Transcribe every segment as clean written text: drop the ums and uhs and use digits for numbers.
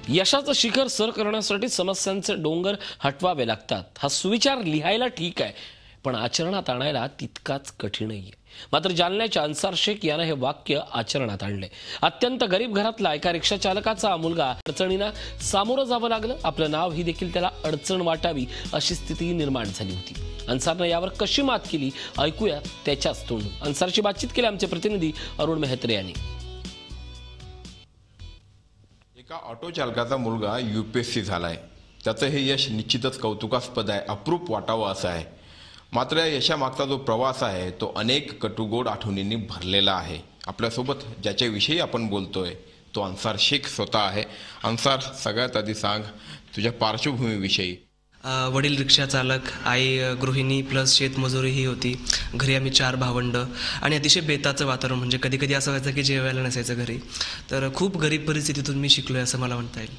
यशाचं शिखर सर करण्यासाठी समस्यांचे डोंगर हटवावे लागतात हा सुविचार लिहायला ठीक आहे, पण आचरणात आणायला तितकाच कठीणही आहे. मात्र जालन्याच्या अन्सार शेख यानं हे वाक्य आचरणात आणले. अत्यंत गरीब घरातला एका रिक्षा चालकाचा मुलगा अडचणींना सामोरं जावं लागलं. आपलं नाव ही देखील त्याला अडचण वाटावी अशी स्थिती निर्माण झाली होती. अन्सारनं यावर कशी मात केली ऐकूया त्याच्याच तोंडून. अन्सारशी बातचीत केली आमचे प्रतिनिधी अरुण मेहत्रे यांनी. एका ऑटो चालकाचा मुलगा UPSC झालाय. त्याचं हे यश निश्चितच कौतुकास्पद आहे, अप्रूप वाटावं असं आहे. मात्र या यशामागचा जो प्रवास आहे तो अनेक कटुगोड आठवणींनी भरलेला आहे. आपल्यासोबत ज्याच्याविषयी आपण बोलतोय तो अन्सार शेख स्वतः आहे. अन्सार, सगळ्यात आधी सांग तुझ्या पार्श्वभूमीविषयी. वडील रिक्षा चालक, आई गृहिणी प्लस शेतमजुरीही होती. घरी आम्ही 4 भावंड आणि अतिशय बेताचं वातावरण. म्हणजे कधी कधी असं व्हायचं की जेवायला नसायचं घरी. तर खूप गरीब परिस्थितीतून मी शिकलोय असं मला म्हणता येईल.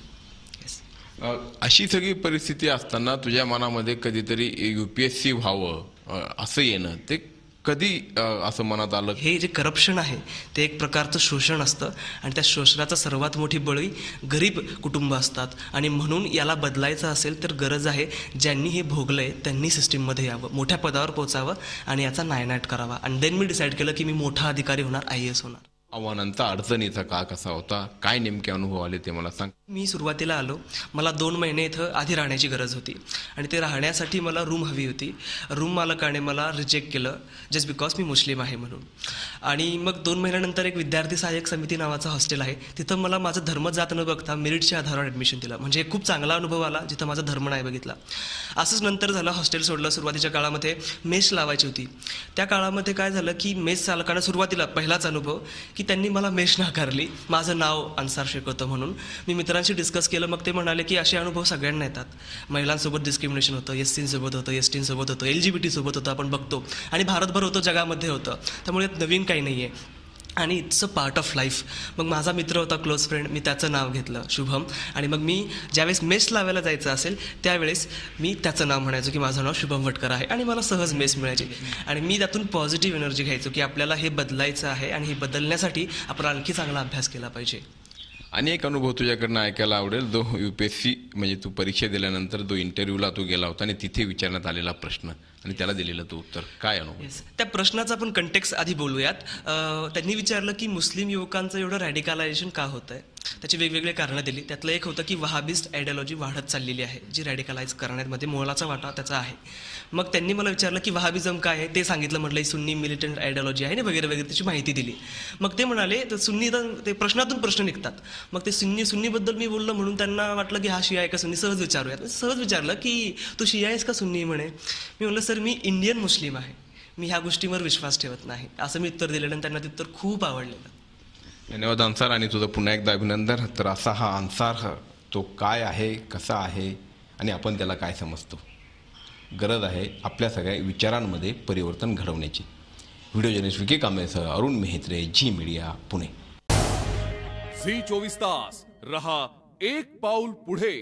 अशी सगळी परिस्थिती असताना तुझ्या मनामध्ये कधीतरी UPSC व्हावं असं येणं ते कधी असं मनात आलं? हे जे करप्शन आहे ते एक प्रकारचं शोषण असतं आणि त्या शोषणाचा सर्वात मोठी बळी गरीब कुटुंब असतात. आणि म्हणून याला बदलायचं असेल तर गरज आहे ज्यांनी हे भोगलंय त्यांनी सिस्टीममध्ये यावं, मोठ्या पदावर पोचावं आणि याचा नायनाट करावा. आणि देन मी डिसाईड केलं की मी मोठा अधिकारी होणार, IAS होणार. आव्हानांचा, अडचणीचा काळ कसा होता, काय नेमके अनुभव आले ते मला सांग. मी सुरुवातीला आलो, मला 2 महिने इथं आधी राहण्याची गरज होती आणि ते राहण्यासाठी मला रूम हवी होती. रूम मालकाने मला रिजेक्ट केलं जस्ट बिकॉज मी मुस्लिम आहे म्हणून. आणि मग 2 महिन्यानंतर एक विद्यार्थी सहाय्यक समिती नावाचं हॉस्टेल आहे, तिथं मला माझं धर्म जात न बघता मेरिटच्या आधारावर ॲडमिशन दिलं. म्हणजे खूप चांगला अनुभव आला जिथं माझा धर्म नाही बघितला. असंच नंतर झालं, हॉस्टेल सोडलं. सुरुवातीच्या काळामध्ये मेस लावायची होती. त्या काळामध्ये काय झालं की मेस चालकानं सुरुवातीला पहिलाच अनुभव की त्यांनी मला मेस नाकारली. माझं नाव अन्सार शेख होतं म्हणून. मी मित्रांशी डिस्कस केलं, मग ते म्हणाले की असे अनुभव सगळ्यांना येतात. महिलांसोबत डिस्क्रिमिनेशन होतं, SC सोबत होतं, ST सोबत होतं, LGBT सोबत होतं, आपण बघतो आणि भारतभर होतं, जगामध्ये होतं. त्यामुळे नवीन काही नाही आहे आणि it's a part of life. मग माझा मित्र होता, क्लोज फ्रेंड, मी त्याचं नाव घेतलं शुभम. आणि मग मी ज्यावेळेस मेस लावायला जायचं असेल त्यावेळेस मी त्याचं नाव म्हणायचो की माझं नाव शुभम वटकर आहे आणि मला सहज मेस मिळायची. आणि मी त्यातून पॉझिटिव्ह एनर्जी घ्यायचो की आपल्याला हे बदलायचं आहे आणि हे बदलण्यासाठी आपण आणखी चांगला अभ्यास केला पाहिजे. अनेक अनुभव तुझ्याकडनं ऐकायला आवडेल. जो UPSC म्हणजे तू परीक्षा दिल्यानंतर जो इंटरव्ह्यूला तू गेला होता आणि तिथे विचारण्यात आलेला प्रश्न आणि त्याला दिलेलं तू उत्तर, काय अनुभव? त्या प्रश्नाचा आपण कंटेक्स्ट आधी बोलूयात. त्यांनी विचारलं की मुस्लिम युवकांचं एवढं रॅडिकलायझेशन का होत आहे. त्याची वेगवेगळे कारणं दिली. त्यातलं एक होतं की वहाबिस्ट आयडियोलॉजी वाढत चाललेली आहे, जी रॅडिकलाइज करण्यामध्ये मोलाचा वाटा त्याचा आहे. मग त्यांनी मला विचारलं की वहाबिझम काय आहे, ते सांगितलं. म्हटलं सुन्नी मिलिटंट आयडियोलॉजी आहे आणि वगैरे वगैरे त्याची माहिती दिली. मग ते म्हणाले तर सुन्नी, ते प्रश्नातून प्रश्न निघतात. मग ते सुन्नीबद्दल मी बोललो म्हणून त्यांना वाटलं की हा शिया आहे का सुन्नी, सहज विचारूयात. सहज विचारलं की तू शिया आहेस का सुन्नी म्हणे. मी म्हटलं सर मी इंडियन मुस्लिम आहे, मी ह्या गोष्टीवर विश्वास ठेवत नाही, असं मी उत्तर दिलेलं. त्यांना ते उत्तर खूप आवडलेलं. धन्यवाद अन्सार आणि तुझं पुन्हा एकदा अभिनंदन. तर असा हा अन्सार, तो काय आहे, कसा आहे आणि आपण त्याला काय समजतो. गरज आहे आपल्या सगळ्या विचारांमध्ये परिवर्तन घडवण्याची. व्हिडिओ जर्नलिस्ट विके कांबळेसह अरुण मेहत्रे, झी मीडिया, पुणे. झी 24 तास रहा एक पाऊल पुढे.